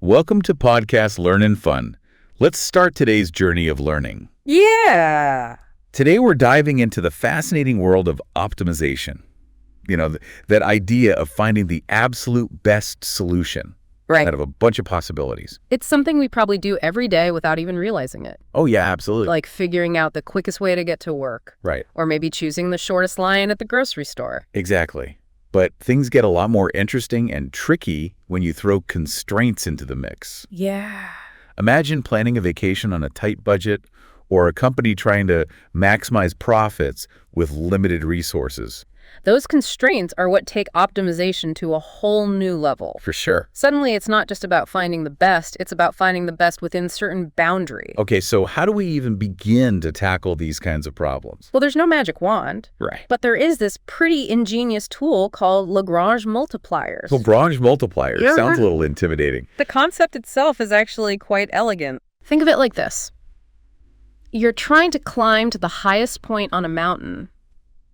Welcome to Podcast Learnin' Fun. Let's start today's journey of learning. Yeah. Today we're diving into the fascinating world of optimization. That idea of finding the absolute best solution Right. out of a bunch of possibilities. It's something we probably do every day without even realizing it. Oh, yeah, absolutely. Like figuring out the quickest way to get to work. Right. Or maybe choosing the shortest line at the grocery store. Exactly. But things get a lot more interesting and tricky when you throw constraints into the mix. Yeah. Imagine planning a vacation on a tight budget or a company trying to maximize profits with limited resources. Those constraints are what take optimization to a whole new level. For sure. Suddenly, it's not just about finding the best, it's about finding the best within certain boundary. Okay, so how do we even begin to tackle these kinds of problems? Well, there's no magic wand. Right. But there is this pretty ingenious tool called Lagrange multipliers. Lagrange multipliers. Yeah. Sounds a little intimidating. The concept itself is actually quite elegant. Think of it like this. You're trying to climb to the highest point on a mountain,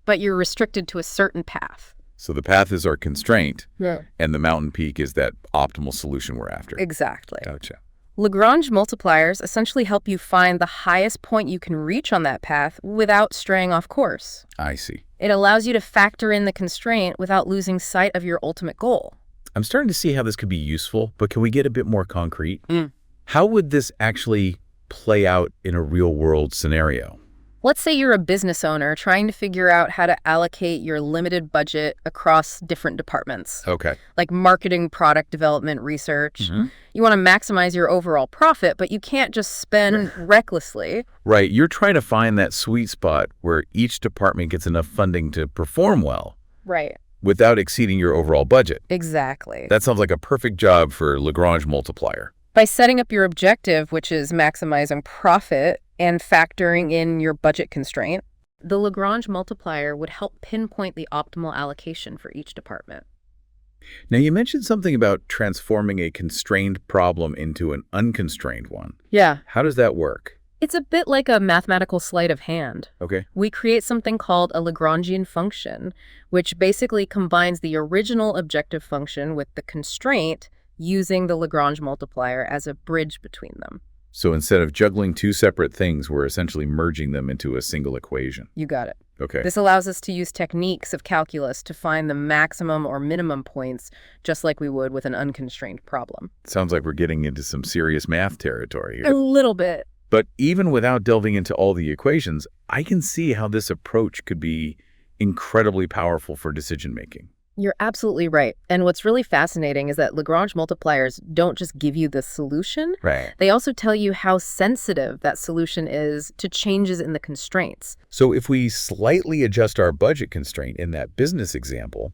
but you're restricted to a certain path. So the path is our constraint, Yeah. and the mountain peak is that optimal solution we're after. Exactly. Gotcha. Lagrange multipliers essentially help you find the highest point you can reach on that path without straying off course. I see. It allows you to factor in the constraint without losing sight of your ultimate goal. I'm starting to see how this could be useful, but can we get a bit more concrete? Mm. How would this actually play out in a real-world scenario? Let's say you're a business owner trying to figure out how to allocate your limited budget across different departments, Okay. like marketing, product development, research. Mm-hmm. You want to maximize your overall profit, but you can't just spend recklessly. Right. You're trying to find that sweet spot where each department gets enough funding to perform well Right. without exceeding your overall budget. Exactly. That sounds like a perfect job for Lagrange multiplier. By setting up your objective, which is maximizing profit, and factoring in your budget constraint, the Lagrange multiplier would help pinpoint the optimal allocation for each department. Now, you mentioned something about transforming a constrained problem into an unconstrained one. Yeah. How does that work? It's a bit like a mathematical sleight of hand. Okay. We create something called a Lagrangian function, which basically combines the original objective function with the constraint using the Lagrange multiplier as a bridge between them. So instead of juggling two separate things, we're essentially merging them into a single equation. You got it. Okay. This allows us to use techniques of calculus to find the maximum or minimum points, just like we would with an unconstrained problem. Sounds like we're getting into some serious math territory A here. little bit. But even without delving into all the equations, I can see how this approach could be incredibly powerful for decision making. You're absolutely right. And what's really fascinating is that Lagrange multipliers don't just give you the solution. Right. They also tell you how sensitive that solution is to changes in the constraints. So if we slightly adjust our budget constraint in that business example,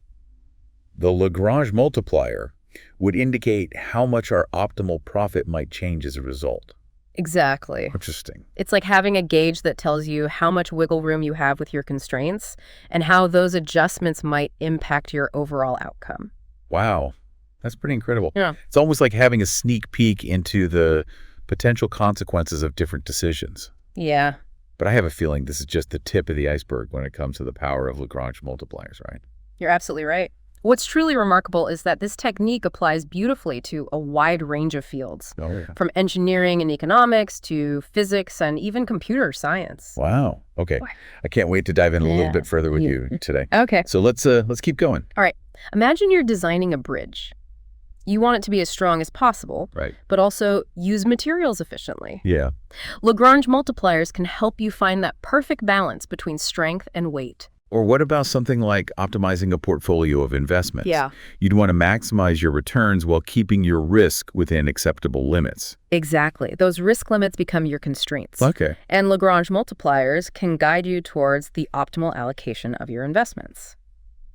the Lagrange multiplier would indicate how much our optimal profit might change as a result. Exactly. Interesting. It's like having a gauge that tells you how much wiggle room you have with your constraints and how those adjustments might impact your overall outcome. Wow. That's pretty incredible. Yeah. It's almost like having a sneak peek into the potential consequences of different decisions. Yeah. But I have a feeling this is just the tip of the iceberg when it comes to the power of Lagrange multipliers, right? You're absolutely right. What's truly remarkable is that this technique applies beautifully to a wide range of fields, Oh, yeah. from engineering and economics to physics and even computer science. Wow. Okay. I can't wait to dive in a little Yeah. bit further with you today. Okay. So let's keep going. All right. Imagine you're designing a bridge. You want it to be as strong as possible, Right. but also use materials efficiently. Yeah. Lagrange multipliers can help you find that perfect balance between strength and weight. Or what about something like optimizing a portfolio of investments? Yeah. You'd want to maximize your returns while keeping your risk within acceptable limits. Exactly. Those risk limits become your constraints. Okay. And Lagrange multipliers can guide you towards the optimal allocation of your investments.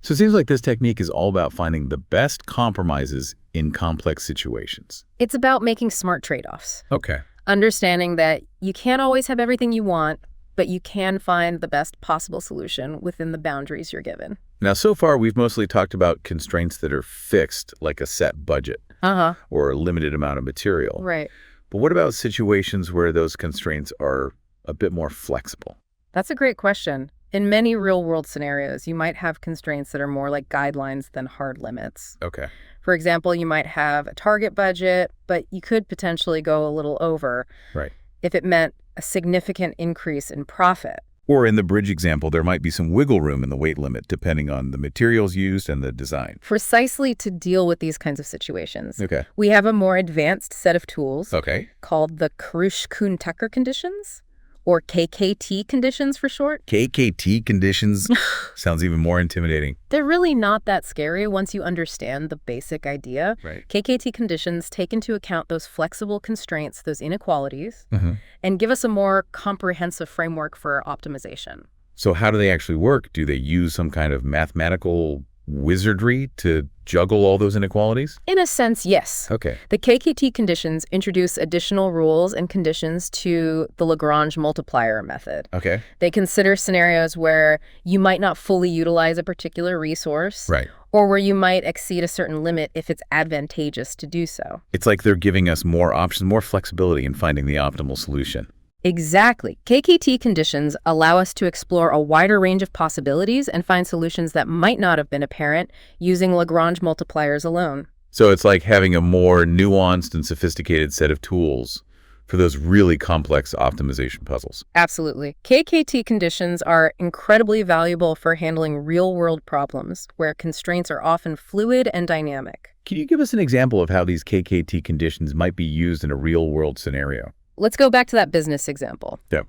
So it seems like this technique is all about finding the best compromises in complex situations. It's about making smart trade-offs, Okay. understanding that you can't always have everything you want, but you can find the best possible solution within the boundaries you're given. Now, so far, we've mostly talked about constraints that are fixed, like a set budget or a limited amount of material. Right. But what about situations where those constraints are a bit more flexible? That's a great question. In many real-world scenarios, you might have constraints that are more like guidelines than hard limits. Okay. For example, you might have a target budget, but you could potentially go a little over Right. if it meant a significant increase in profit. Or in the bridge example, there might be some wiggle room in the weight limit depending on the materials used and the design. Precisely to deal with these kinds of situations, Okay. we have a more advanced set of tools Okay. called the Karush-Kuhn-Tucker conditions, or KKT conditions for short. KKT conditions sounds even more intimidating. They're really not that scary once you understand the basic idea. Right. KKT conditions take into account those flexible constraints, those inequalities, Mm-hmm. and give us a more comprehensive framework for optimization. So how do they actually work? Do they use some kind of mathematical wizardry to juggle all those inequalities? In a sense, yes. Okay. The KKT conditions introduce additional rules and conditions to the Lagrange multiplier method. Okay. They consider scenarios where you might not fully utilize a particular resource, Right. or where you might exceed a certain limit if it's advantageous to do so. It's like they're giving us more options, more flexibility in finding the optimal solution. Exactly. KKT conditions allow us to explore a wider range of possibilities and find solutions that might not have been apparent using Lagrange multipliers alone. So it's like having a more nuanced and sophisticated set of tools for those really complex optimization puzzles. Absolutely. KKT conditions are incredibly valuable for handling real-world problems where constraints are often fluid and dynamic. Can you give us an example of how these KKT conditions might be used in a real-world scenario? Let's go back to that business example. Yeah.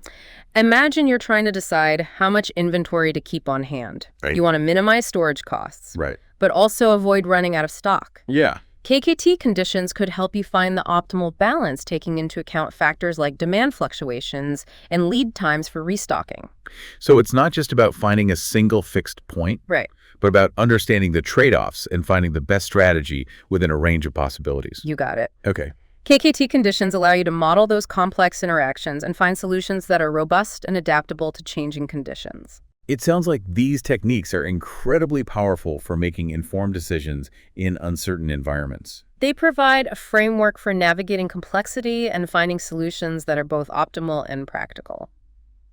Imagine you're trying to decide how much inventory to keep on hand. Right. You want to minimize storage costs, Right. but also avoid running out of stock. Yeah. KKT conditions could help you find the optimal balance, taking into account factors like demand fluctuations and lead times for restocking. So it's not just about finding a single fixed point, Right. but about understanding the trade-offs and finding the best strategy within a range of possibilities. You got it. Okay. KKT conditions allow you to model those complex interactions and find solutions that are robust and adaptable to changing conditions. It sounds like these techniques are incredibly powerful for making informed decisions in uncertain environments. They provide a framework for navigating complexity and finding solutions that are both optimal and practical.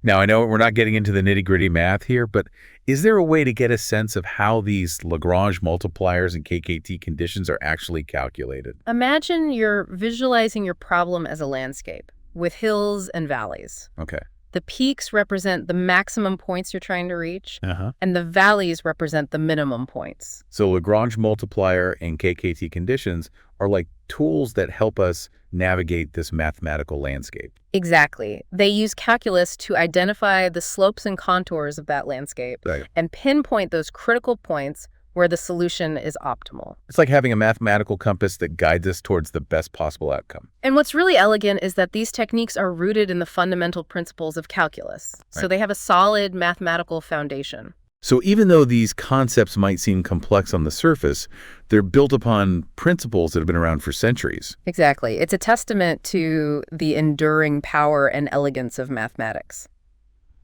Now, I know we're not getting into the nitty-gritty math here, but is there a way to get a sense of how these Lagrange multipliers and KKT conditions are actually calculated? Imagine you're visualizing your problem as a landscape with hills and valleys. Okay. The peaks represent the maximum points you're trying to reach, Uh-huh. and the valleys represent the minimum points. So Lagrange multiplier and KKT conditions are like tools that help us navigate this mathematical landscape. Exactly. They use calculus to identify the slopes and contours of that landscape Right. and pinpoint those critical points where the solution is optimal. It's like having a mathematical compass that guides us towards the best possible outcome. And what's really elegant is that these techniques are rooted in the fundamental principles of calculus. So Right. they have a solid mathematical foundation. So even though these concepts might seem complex on the surface, they're built upon principles that have been around for centuries. Exactly. It's a testament to the enduring power and elegance of mathematics.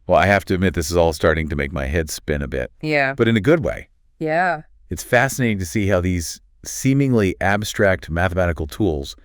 Well, I have to admit, this is all starting to make my head spin a bit, Yeah. but in a good way. Yeah. It's fascinating to see how these seemingly abstract mathematical tools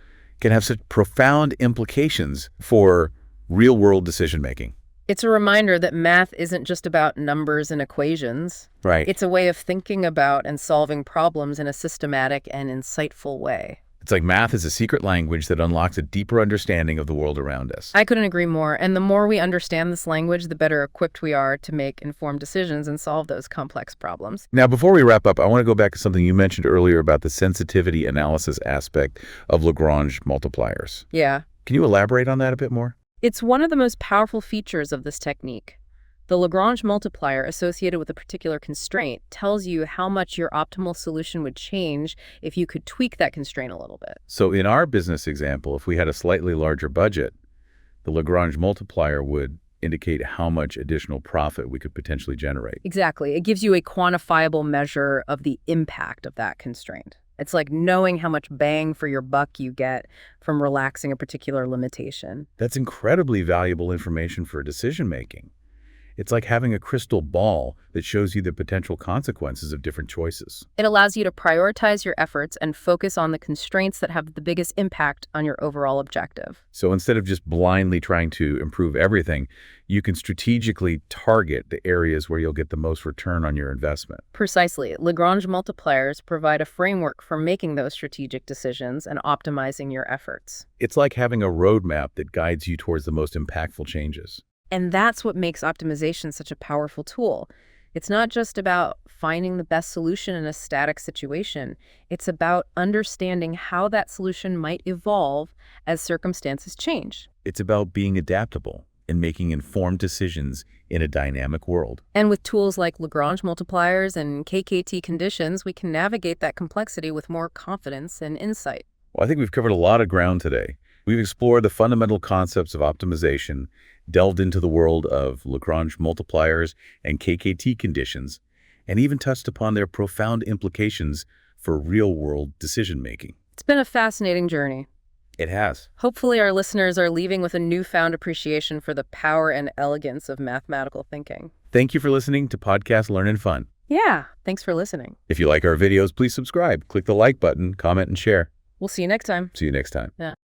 can have such profound implications for real-world decision-making. It's a reminder that math isn't just about numbers and equations. Right. It's a way of thinking about and solving problems in a systematic and insightful way. It's like math is a secret language that unlocks a deeper understanding of the world around us. I couldn't agree more. And the more we understand this language, the better equipped we are to make informed decisions and solve those complex problems. Now, before we wrap up, I want to go back to something you mentioned earlier about the sensitivity analysis aspect of Lagrange multipliers. Yeah. Can you elaborate on that a bit more? It's one of the most powerful features of this technique. The Lagrange multiplier associated with a particular constraint tells you how much your optimal solution would change if you could tweak that constraint a little bit. So in our business example, if we had a slightly larger budget, the Lagrange multiplier would indicate how much additional profit we could potentially generate. Exactly. It gives you a quantifiable measure of the impact of that constraint. It's like knowing how much bang for your buck you get from relaxing a particular limitation. That's incredibly valuable information for decision making. It's like having a crystal ball that shows you the potential consequences of different choices. It allows you to prioritize your efforts and focus on the constraints that have the biggest impact on your overall objective. So instead of just blindly trying to improve everything, you can strategically target the areas where you'll get the most return on your investment. Precisely. Lagrange multipliers provide a framework for making those strategic decisions and optimizing your efforts. It's like having a roadmap that guides you towards the most impactful changes. And that's what makes optimization such a powerful tool. It's not just about finding the best solution in a static situation. It's about understanding how that solution might evolve as circumstances change. It's about being adaptable and making informed decisions in a dynamic world. And with tools like Lagrange multipliers and KKT conditions, we can navigate that complexity with more confidence and insight. Well, I think we've covered a lot of ground today. We've explored the fundamental concepts of optimization, delved into the world of Lagrange multipliers and KKT conditions, and even touched upon their profound implications for real-world decision-making. It's been a fascinating journey. It has. Hopefully our listeners are leaving with a newfound appreciation for the power and elegance of mathematical thinking. Thank you for listening to Podcast Learn and Fun. Yeah, thanks for listening. If you like our videos, please subscribe, click the like button, comment, and share. We'll see you next time. See you next time. Yeah.